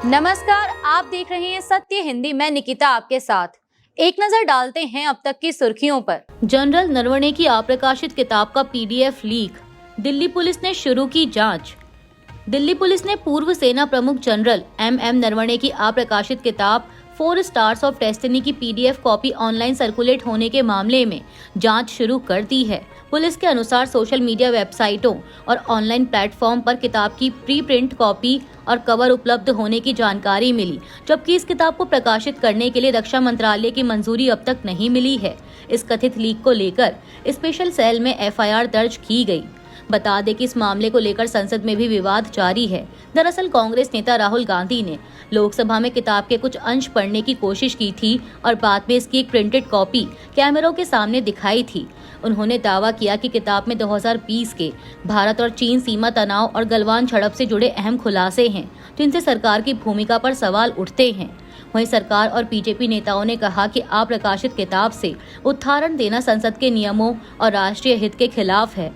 नमस्कार, आप देख रहे हैं सत्य हिंदी। मैं निकिता आपके साथ। एक नजर डालते हैं अब तक की सुर्खियों पर। जनरल नरवणे की अप्रकाशित किताब का पीडीएफ लीक, दिल्ली पुलिस ने शुरू की जांच। दिल्ली पुलिस ने पूर्व सेना प्रमुख जनरल एम नरवणे की अप्रकाशित किताब 4 स्टार्स ऑफ डेस्टिनी की पीडीएफ कॉपी ऑनलाइन सर्कुलेट होने के मामले में जांच शुरू कर दी है। पुलिस के अनुसार सोशल मीडिया वेबसाइटों और ऑनलाइन प्लेटफॉर्म पर किताब की प्री प्रिंट कॉपी और कवर उपलब्ध होने की जानकारी मिली, जबकि इस किताब को प्रकाशित करने के लिए रक्षा मंत्रालय की मंजूरी अब तक नहीं मिली है। इस कथित लीक को लेकर स्पेशल सेल में एफआईआर दर्ज की गई। बता दें कि इस मामले को लेकर संसद में भी विवाद जारी है। दरअसल कांग्रेस नेता राहुल गांधी ने लोकसभा में किताब के कुछ अंश पढ़ने की कोशिश की थी और बाद में इसकी एक प्रिंटेड कॉपी कैमरों के सामने दिखाई थी। उन्होंने दावा किया कि किताब में 2020 के भारत और चीन सीमा तनाव और गलवान झड़प से जुड़े अहम खुलासे हैं, जिनसे सरकार की भूमिका पर सवाल उठते हैं। वहीं सरकार और बीजेपी नेताओं ने कहा कि अप्रकाशित किताब से उद्धारण देना संसद के नियमों और राष्ट्रीय हित के खिलाफ है।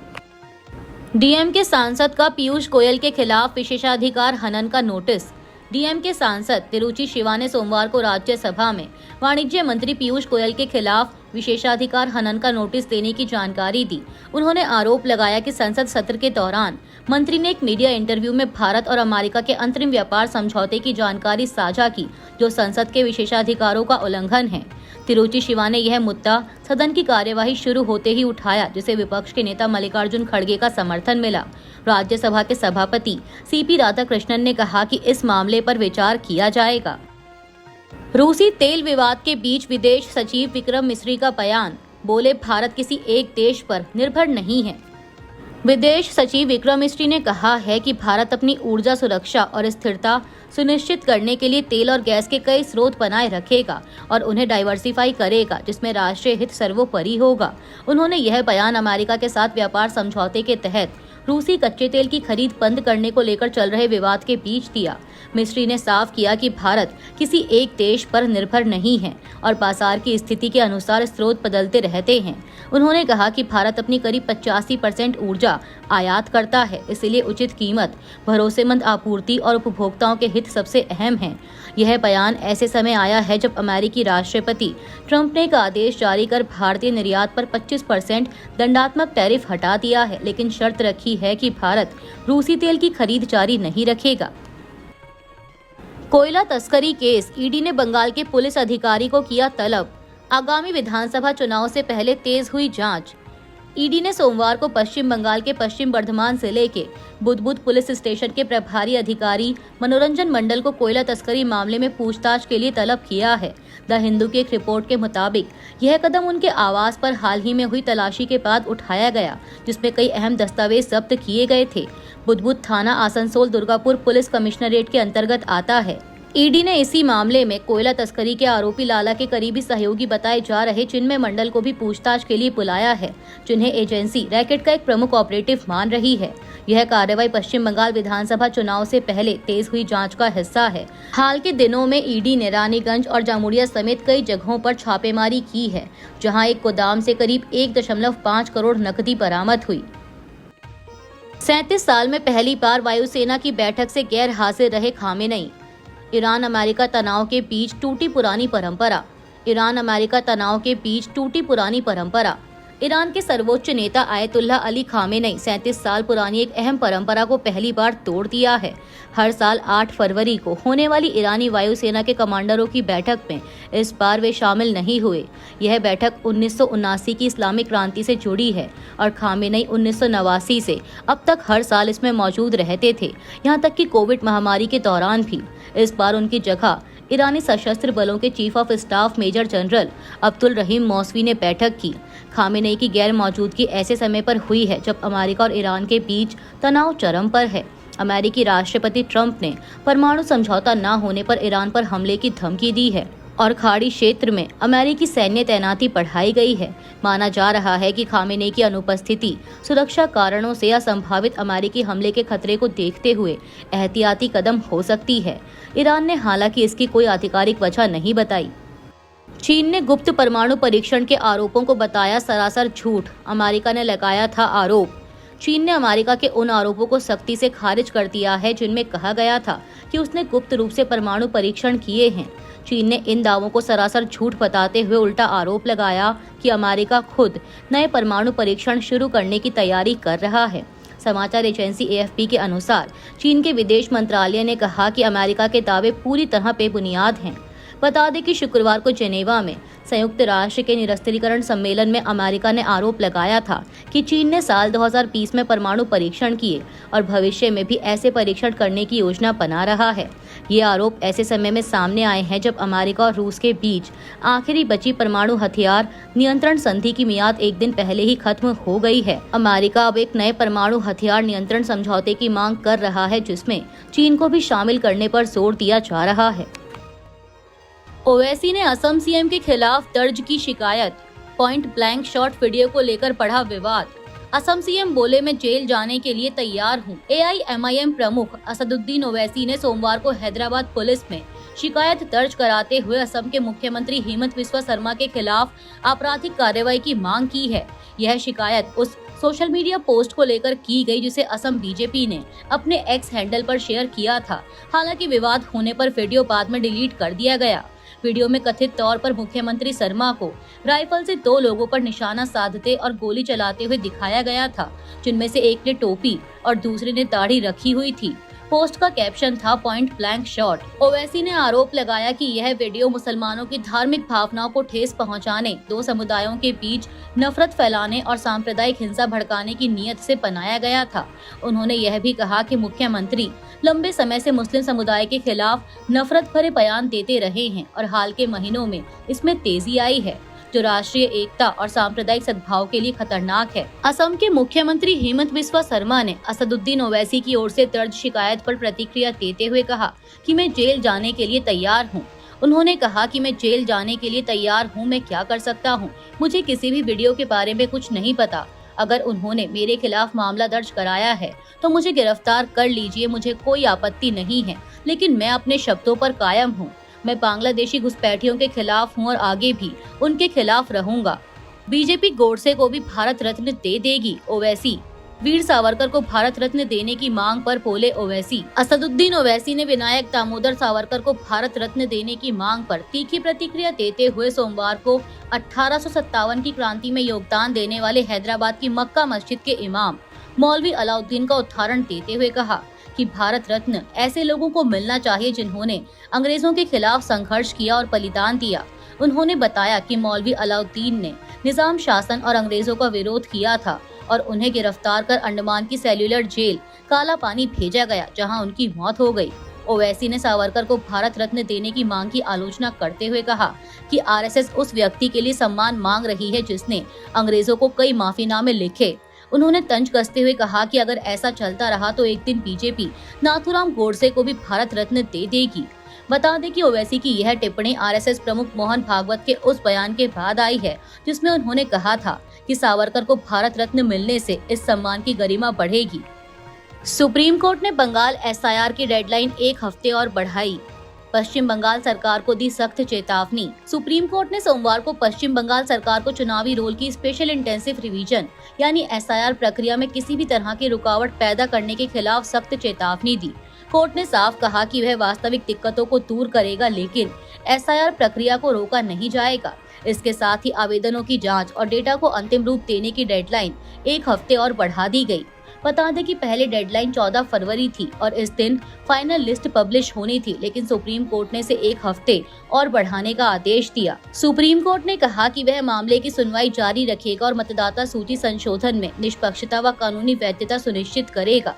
डीएमके सांसद का पीयूष गोयल के खिलाफ विशेषाधिकार हनन का नोटिस। डीएमके सांसद तिरुचि शिवा ने सोमवार को राज्यसभा में वाणिज्य मंत्री पीयूष गोयल के खिलाफ विशेषाधिकार हनन का नोटिस देने की जानकारी दी। उन्होंने आरोप लगाया कि संसद सत्र के दौरान मंत्री ने एक मीडिया इंटरव्यू में भारत और अमेरिका के अंतरिम व्यापार समझौते की जानकारी साझा की, जो संसद के विशेषाधिकारों का उल्लंघन है। तिरुचि शिवा ने यह मुद्दा सदन की कार्यवाही शुरू होते ही उठाया, जिसे विपक्ष के नेता मल्लिकार्जुन खड़गे का समर्थन मिला। राज्यसभा के सभापति सीपी राधाकृष्णन ने कहा कि इस मामले पर विचार किया जाएगा। रूसी तेल विवाद के बीच विदेश सचिव विक्रम मिस्री का बयान, बोले भारत किसी एक देश पर निर्भर नहीं है। विदेश सचिव विक्रम मिस्री ने कहा है कि भारत अपनी ऊर्जा सुरक्षा और स्थिरता सुनिश्चित करने के लिए तेल और गैस के कई स्रोत बनाए रखेगा और उन्हें डाइवर्सिफाई करेगा, जिसमें राष्ट्रीय हित सर्वोपरि होगा। उन्होंने यह बयान अमेरिका के साथ व्यापार समझौते के तहत रूसी कच्चे तेल की खरीद बंद करने को लेकर चल रहे विवाद के बीच दिया। मिस्री ने साफ किया कि भारत किसी एक देश पर निर्भर नहीं है और बाजार की स्थिति के अनुसार स्रोत बदलते रहते हैं। उन्होंने कहा कि भारत अपनी करीब 85% ऊर्जा आयात करता है, इसलिए उचित कीमत, भरोसेमंद आपूर्ति और उपभोक्ताओं के हित सबसे अहम हैं। यह बयान ऐसे समय आया है जब अमेरिकी राष्ट्रपति ट्रंप ने एक आदेश जारी कर भारतीय निर्यात पर 25% दंडात्मक टैरिफ हटा दिया है, लेकिन शर्त रखी है कि भारत रूसी तेल की खरीद जारी नहीं रखेगा। कोयला तस्करी केस, ईडी ने बंगाल के पुलिस अधिकारी को किया तलब। आगामी विधानसभा चुनाव से पहले तेज हुई जांच। ईडी ने सोमवार को पश्चिम बंगाल के पश्चिम बर्धमान जिले के बुदबुद पुलिस स्टेशन के प्रभारी अधिकारी मनोरंजन मंडल को कोयला तस्करी मामले में पूछताछ के लिए तलब किया है। द हिंदू की एक रिपोर्ट के मुताबिक यह कदम उनके आवास पर हाल ही में हुई तलाशी के बाद उठाया गया, जिसमें कई अहम दस्तावेज जब्त किए गए थे। बुदबुद थाना आसनसोल दुर्गापुर पुलिस कमिश्नरेट के अंतर्गत आता है। ईडी ने इसी मामले में कोयला तस्करी के आरोपी लाला के करीबी सहयोगी बताए जा रहे चिन्मय मंडल को भी पूछताछ के लिए बुलाया है, जिन्हें एजेंसी रैकेट का एक प्रमुख ऑपरेटिव मान रही है। यह कार्रवाई पश्चिम बंगाल विधानसभा चुनाव से पहले तेज हुई जांच का हिस्सा है। हाल के दिनों में ईडी ने रानीगंज और जामुड़िया समेत कई जगहों पर छापेमारी की है, जहां एक गोदाम से करीब 1.5 करोड़ नकदी बरामद हुई। 37 साल में पहली बार वायुसेना की बैठक से गैर हाजिर रहे खामेनेई। ईरान अमेरिका तनाव के बीच टूटी पुरानी परंपरा। ईरान अमेरिका तनाव के बीच टूटी पुरानी परंपरा। ईरान के सर्वोच्च नेता आयतुल्लाह अली खामेनेई 37 साल पुरानी एक अहम परंपरा को पहली बार तोड़ दिया है। हर साल 8 फरवरी को होने वाली ईरानी वायुसेना के कमांडरों की बैठक में इस बार वे शामिल नहीं हुए। यह बैठक 1979 की इस्लामिक क्रांति से जुड़ी है और खामेनेई 1989 से अब तक हर साल इसमें मौजूद रहते थे, यहाँ तक कि कोविड महामारी के दौरान भी। इस बार उनकी जगह ईरानी सशस्त्र बलों के chief of staff major general Abdul Rahim Mousavi ने बैठक की। खामेनेई की गैर मौजूदगी ऐसे समय पर हुई है जब अमेरिका और ईरान के बीच तनाव चरम पर है। अमेरिकी राष्ट्रपति ट्रंप ने परमाणु समझौता न होने पर ईरान पर हमले की धमकी दी है और खाड़ी क्षेत्र में अमेरिकी सैन्य तैनाती बढ़ाई गई है। माना जा रहा है कि खामेनेई की अनुपस्थिति सुरक्षा कारणों से या संभावित अमेरिकी हमले के खतरे को देखते हुए एहतियाती कदम हो सकती है। ईरान ने हालांकि इसकी कोई आधिकारिक वजह नहीं बताई। चीन ने गुप्त परमाणु परीक्षण के आरोपों को बताया सरासर झूठ, अमेरिका ने लगाया था आरोप। चीन ने अमेरिका के उन आरोपों को सख्ती से खारिज कर दिया है जिनमें कहा गया था कि उसने गुप्त रूप से परमाणु परीक्षण किए हैं। चीन ने इन दावों को सरासर झूठ बताते हुए उल्टा आरोप लगाया कि अमेरिका खुद नए परमाणु परीक्षण शुरू करने की तैयारी कर रहा है। समाचार एजेंसी AFP के अनुसार चीन के विदेश मंत्रालय ने कहा कि अमेरिका के दावे पूरी तरह बेबुनियाद हैं। बता दें कि शुक्रवार को जेनेवा में संयुक्त राष्ट्र के निरस्त्रीकरण सम्मेलन में अमेरिका ने आरोप लगाया था कि चीन ने साल 2020 में परमाणु परीक्षण किए और भविष्य में भी ऐसे परीक्षण करने की योजना बना रहा है। ये आरोप ऐसे समय में सामने आए हैं जब अमेरिका और रूस के बीच आखिरी बची परमाणु हथियार नियंत्रण संधि की मियाद एक दिन पहले ही खत्म हो गई है। अमेरिका अब एक नए परमाणु हथियार नियंत्रण समझौते की मांग कर रहा है जिसमें चीन को भी शामिल करने पर जोर दिया जा रहा है। ओवैसी ने असम CM के खिलाफ दर्ज की शिकायत। पॉइंट ब्लैंक शॉट वीडियो को लेकर बढ़ा विवाद। असम CM बोले मैं जेल जाने के लिए तैयार हूं। AIMIM प्रमुख असदुद्दीन ओवैसी ने सोमवार को हैदराबाद पुलिस में शिकायत दर्ज कराते हुए असम के मुख्यमंत्री हेमंत बिस्वा शर्मा के खिलाफ आपराधिक कार्रवाई की मांग की है। यह शिकायत उस सोशल मीडिया पोस्ट को लेकर की गई जिसे असम BJP ने अपने X हैंडल पर शेयर किया था। हालांकि विवाद होने पर वीडियो बाद में डिलीट कर दिया गया। वीडियो में कथित तौर पर मुख्यमंत्री शर्मा को राइफल से 2 लोगों पर निशाना साधते और गोली चलाते हुए दिखाया गया था, जिनमें से एक ने टोपी और दूसरे ने दाढ़ी रखी हुई थी। पोस्ट का कैप्शन था पॉइंट ब्लैंक शॉट। ओवैसी ने आरोप लगाया कि यह वीडियो मुसलमानों की धार्मिक भावनाओं को ठेस पहुंचाने, 2 समुदायों के बीच नफरत फैलाने और सांप्रदायिक हिंसा भड़काने की नीयत से बनाया गया था। उन्होंने यह भी कहा कि मुख्यमंत्री लंबे समय से मुस्लिम समुदाय के खिलाफ नफरत भरे बयान देते रहे हैं और हाल के महीनों में इसमें तेजी आई है, जो राष्ट्रीय एकता और सांप्रदायिक सद्भाव के लिए खतरनाक है। असम के मुख्यमंत्री हेमंत बिस्वा शर्मा ने असदुद्दीन ओवैसी की ओर से दर्ज शिकायत पर प्रतिक्रिया देते हुए कहा कि मैं जेल जाने के लिए तैयार हूं। उन्होंने कहा कि मैं जेल जाने के लिए तैयार हूं, मैं क्या कर सकता हूं? मुझे किसी भी वीडियो के बारे में कुछ नहीं पता। अगर उन्होंने मेरे खिलाफ मामला दर्ज कराया है तो मुझे गिरफ्तार कर लीजिए, मुझे कोई आपत्ति नहीं है, लेकिन मैं अपने शब्दों पर कायम हूँ। मैं बांग्लादेशी घुसपैठियों के खिलाफ हूँ और आगे भी उनके खिलाफ रहूंगा। बीजेपी गोडसे को भी भारत रत्न दे देगी। ओवैसी वीर सावरकर को भारत रत्न देने की मांग पर बोले ओवैसी। असदुद्दीन ओवैसी ने विनायक दामोदर सावरकर को भारत रत्न देने की मांग पर तीखी प्रतिक्रिया देते हुए सोमवार को 1857 की क्रांति में योगदान देने वाले हैदराबाद की मक्का मस्जिद के इमाम मौलवी अलाउद्दीन का उदाहरण देते हुए कहा कि भारत रत्न ऐसे लोगों को मिलना चाहिए जिन्होंने अंग्रेजों के खिलाफ संघर्ष किया और बलिदान दिया। उन्होंने बताया कि मौलवी अलाउद्दीन ने निजाम शासन और अंग्रेजों का विरोध किया था और उन्हें गिरफ्तार कर अंडमान की सेल्युलर जेल काला पानी भेजा गया, जहां उनकी मौत हो गई। ओवैसी ने सावरकर को भारत रत्न देने की मांग की आलोचना करते हुए कहा कि RSS उस व्यक्ति के लिए सम्मान मांग रही है जिसने अंग्रेजों को कई माफीनामे लिखे। उन्होंने तंज कसते हुए कहा कि अगर ऐसा चलता रहा तो एक दिन बीजेपी नाथुराम गोडसे को भी भारत रत्न दे देगी। बता दें कि ओवैसी की यह टिप्पणी RSS प्रमुख मोहन भागवत के उस बयान के बाद आई है जिसमें उन्होंने कहा था कि सावरकर को भारत रत्न मिलने से इस सम्मान की गरिमा बढ़ेगी। सुप्रीम कोर्ट ने बंगाल SIR की डेडलाइन 1 हफ्ते और बढ़ाई। पश्चिम बंगाल सरकार को दी सख्त चेतावनी। सुप्रीम कोर्ट ने सोमवार को पश्चिम बंगाल सरकार को चुनावी रोल की स्पेशल इंटेंसिव रिवीजन यानी SIR प्रक्रिया में किसी भी तरह की रुकावट पैदा करने के खिलाफ सख्त चेतावनी दी। कोर्ट ने साफ कहा कि वह वास्तविक दिक्कतों को दूर करेगा, लेकिन SIR प्रक्रिया को रोका नहीं जाएगा। इसके साथ ही आवेदनों की जांच और डेटा को अंतिम रूप देने की डेडलाइन 1 हफ्ते और बढ़ा दी गई। बता दें कि पहले डेडलाइन 14 फरवरी थी और इस दिन फाइनल लिस्ट पब्लिश होनी थी, लेकिन सुप्रीम कोर्ट ने इसे 1 हफ्ते और बढ़ाने का आदेश दिया। सुप्रीम कोर्ट ने कहा कि वह मामले की सुनवाई जारी रखेगा और मतदाता सूची संशोधन में निष्पक्षता व कानूनी वैधता सुनिश्चित करेगा।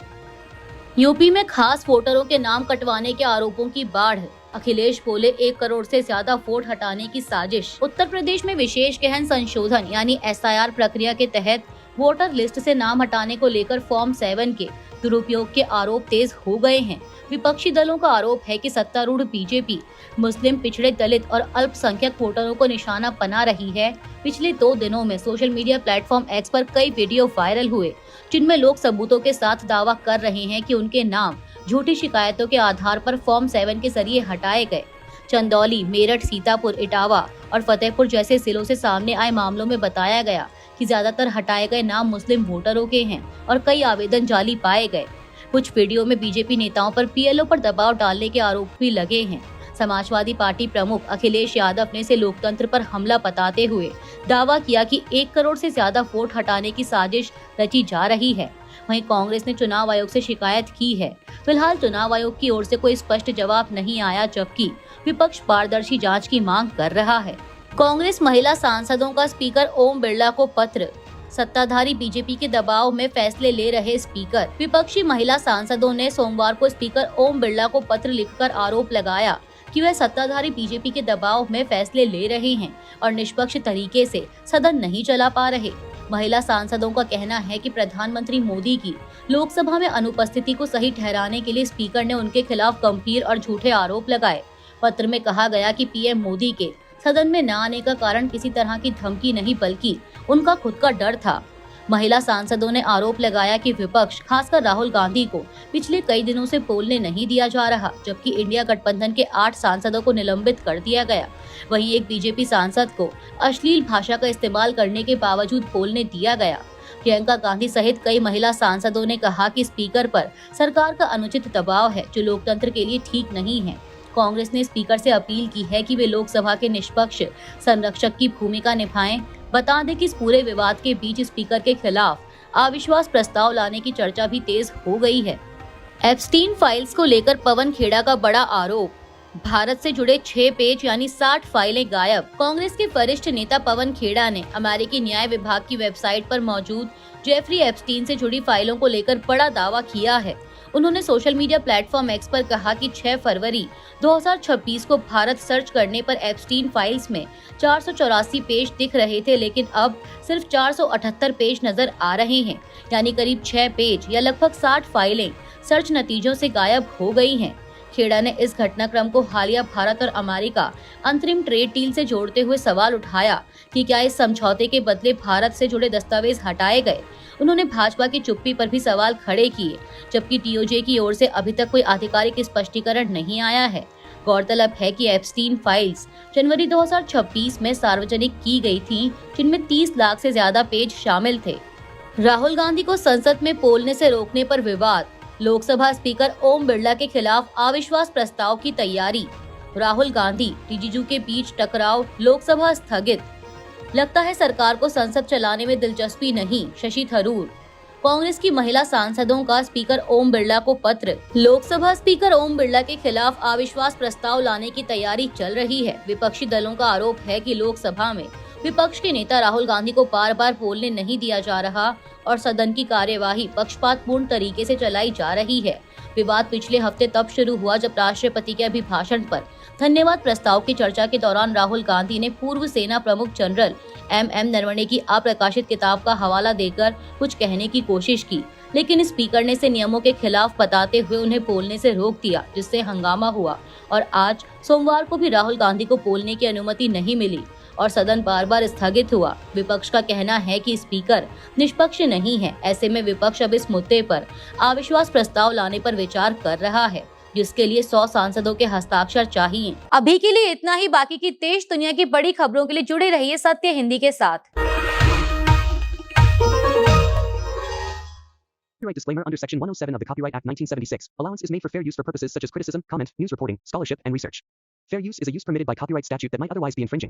यूपी में खास वोटरों के नाम कटवाने के आरोपों की बाढ़। अखिलेश बोले 1 करोड़ से ज्यादा वोट हटाने की साजिश। उत्तर प्रदेश में विशेष गहन संशोधन यानी SIR प्रक्रिया के तहत वोटर लिस्ट से नाम हटाने को लेकर फॉर्म 7 के दुरुपयोग के आरोप तेज हो गए हैं। विपक्षी दलों का आरोप है कि सत्तारूढ़ बीजेपी मुस्लिम, पिछड़े, दलित और अल्पसंख्यक वोटरों को निशाना बना रही है। पिछले 2 दिनों में सोशल मीडिया प्लेटफॉर्म X पर कई वीडियो वायरल हुए जिनमें लोग सबूतों के साथ दावा कर रहे हैं कि उनके नाम झूठी शिकायतों के आधार पर फॉर्म 7 के जरिए हटाए गए। चंदौली, मेरठ, सीतापुर, इटावा और फतेहपुर जैसे जिलों से सामने आए मामलों में बताया गया कि कि ज्यादातर हटाए गए नाम मुस्लिम वोटरों के हैं और कई आवेदन जाली पाए गए। कुछ वीडियो में बीजेपी नेताओं पर पीएलओ पर दबाव डालने के आरोप भी लगे हैं। समाजवादी पार्टी प्रमुख अखिलेश यादव ने इसे लोकतंत्र पर हमला बताते हुए दावा किया कि 1 करोड़ से ज्यादा वोट हटाने की साजिश रची जा रही है। वहीं कांग्रेस ने चुनाव आयोग से शिकायत की है। फिलहाल चुनाव आयोग की ओर से कोई स्पष्ट जवाब नहीं आया, जबकि विपक्ष पारदर्शी जांच की मांग कर रहा है। कांग्रेस महिला सांसदों का स्पीकर ओम बिरला को पत्र। सत्ताधारी बीजेपी के दबाव में फैसले ले रहे स्पीकर। विपक्षी महिला सांसदों ने सोमवार को स्पीकर ओम बिरला को पत्र लिखकर आरोप लगाया कि वह सत्ताधारी बीजेपी के दबाव में फैसले ले रहे हैं और निष्पक्ष तरीके से सदन नहीं चला पा रहे। महिला सांसदों का कहना है कि प्रधानमंत्री मोदी की लोकसभा में अनुपस्थिति को सही ठहराने के लिए स्पीकर ने उनके खिलाफ गंभीर और झूठे आरोप लगाए। पत्र में कहा गया कि पीएम मोदी के सदन में न आने का कारण किसी तरह की धमकी नहीं बल्कि उनका खुद का डर था। महिला सांसदों ने आरोप लगाया कि विपक्ष खासकर राहुल गांधी को पिछले कई दिनों से बोलने नहीं दिया जा रहा, जबकि इंडिया गठबंधन के 8 सांसदों को निलंबित कर दिया गया। वहीं एक बीजेपी सांसद को अश्लील भाषा का इस्तेमाल करने के बावजूद बोलने दिया गया। प्रियंका गांधी सहित कई महिला सांसदों ने कहा कि स्पीकर पर सरकार का अनुचित दबाव है, जो लोकतंत्र के लिए ठीक नहीं है। कांग्रेस ने स्पीकर से अपील की है कि वे लोकसभा के निष्पक्ष संरक्षक की भूमिका निभाएं। बता दें कि इस पूरे विवाद के बीच स्पीकर के खिलाफ अविश्वास प्रस्ताव लाने की चर्चा भी तेज हो गई है। एप्स्टीन फाइल्स को लेकर पवन खेड़ा का बड़ा आरोप। भारत से जुड़े 6 पेज यानी 60 फाइलें गायब। कांग्रेस के वरिष्ठ नेता पवन खेड़ा ने अमेरिकी न्याय विभाग की वेबसाइट पर मौजूद जेफरी एप्स्टीन से जुड़ी फाइलों को लेकर बड़ा दावा किया है। उन्होंने सोशल मीडिया प्लेटफॉर्म एक्स पर कहा कि 6 फरवरी 2026 को भारत सर्च करने पर एप्स्टीन फाइल्स में 484 पेज दिख रहे थे, लेकिन अब सिर्फ 478 पेज नजर आ रहे हैं, यानी करीब 6 पेज या लगभग 60 फाइलें सर्च नतीजों से गायब हो गई हैं। खेड़ा ने इस घटनाक्रम को हालिया भारत और अमेरिका अंतरिम ट्रेड डील से जोड़ते हुए सवाल उठाया कि क्या इस समझौते के बदले भारत से जुड़े दस्तावेज हटाए गए। उन्होंने भाजपा की चुप्पी पर भी सवाल खड़े किए, जबकि डीओजे की ओर से अभी तक कोई आधिकारिक स्पष्टीकरण नहीं आया है। गौरतलब है कि एप्स्टीन फाइल्स जनवरी 2026 में सार्वजनिक की गई थीं, जिनमें 30 लाख से ज्यादा पेज शामिल थे। राहुल गांधी को संसद में बोलने से रोकने पर विवाद। लोकसभा स्पीकर ओम बिरला के खिलाफ अविश्वास प्रस्ताव की तैयारी। राहुल गांधी रिजिजू के बीच टकराव, लोकसभा स्थगित। लगता है सरकार को संसद चलाने में दिलचस्पी नहीं, शशि थरूर। कांग्रेस की महिला सांसदों का स्पीकर ओम बिरला को पत्र। लोकसभा स्पीकर ओम बिरला के खिलाफ अविश्वास प्रस्ताव लाने की तैयारी चल रही है। विपक्षी दलों का आरोप है कि लोकसभा में विपक्ष के नेता राहुल गांधी को बार बार बोलने नहीं दिया जा रहा और सदन की कार्यवाही पक्षपातपूर्ण तरीके से चलाई जा रही है। विवाद पिछले हफ्ते तब शुरू हुआ जब राष्ट्रपति के अभिभाषण पर धन्यवाद प्रस्ताव की चर्चा के दौरान राहुल गांधी ने पूर्व सेना प्रमुख जनरल एम नरवणे की अप्रकाशित किताब का हवाला देकर कुछ कहने की कोशिश की, लेकिन स्पीकर ने इसे नियमों के खिलाफ बताते हुए उन्हें बोलने से रोक दिया, जिससे हंगामा हुआ और आज सोमवार को भी राहुल गांधी को बोलने की अनुमति नहीं मिली और सदन बार बार स्थगित हुआ। विपक्ष का कहना है कि स्पीकर निष्पक्ष नहीं है। ऐसे में विपक्ष अब इस मुद्दे पर अविश्वास प्रस्ताव लाने पर विचार कर रहा है, जिसके लिए 100 सांसदों के हस्ताक्षर चाहिए। अभी के लिए इतना ही। बाकी की देश दुनिया की बड़ी खबरों के लिए जुड़े रहिए सत्य हिंदी के साथ। Copyright disclaimer under Section 107 of the Copyright Act 1976. Allowance is made for fair use for purposes such as criticism, comment, news reporting, scholarship, and research. Fair use is a use permitted by copyright statute that might otherwise be infringing.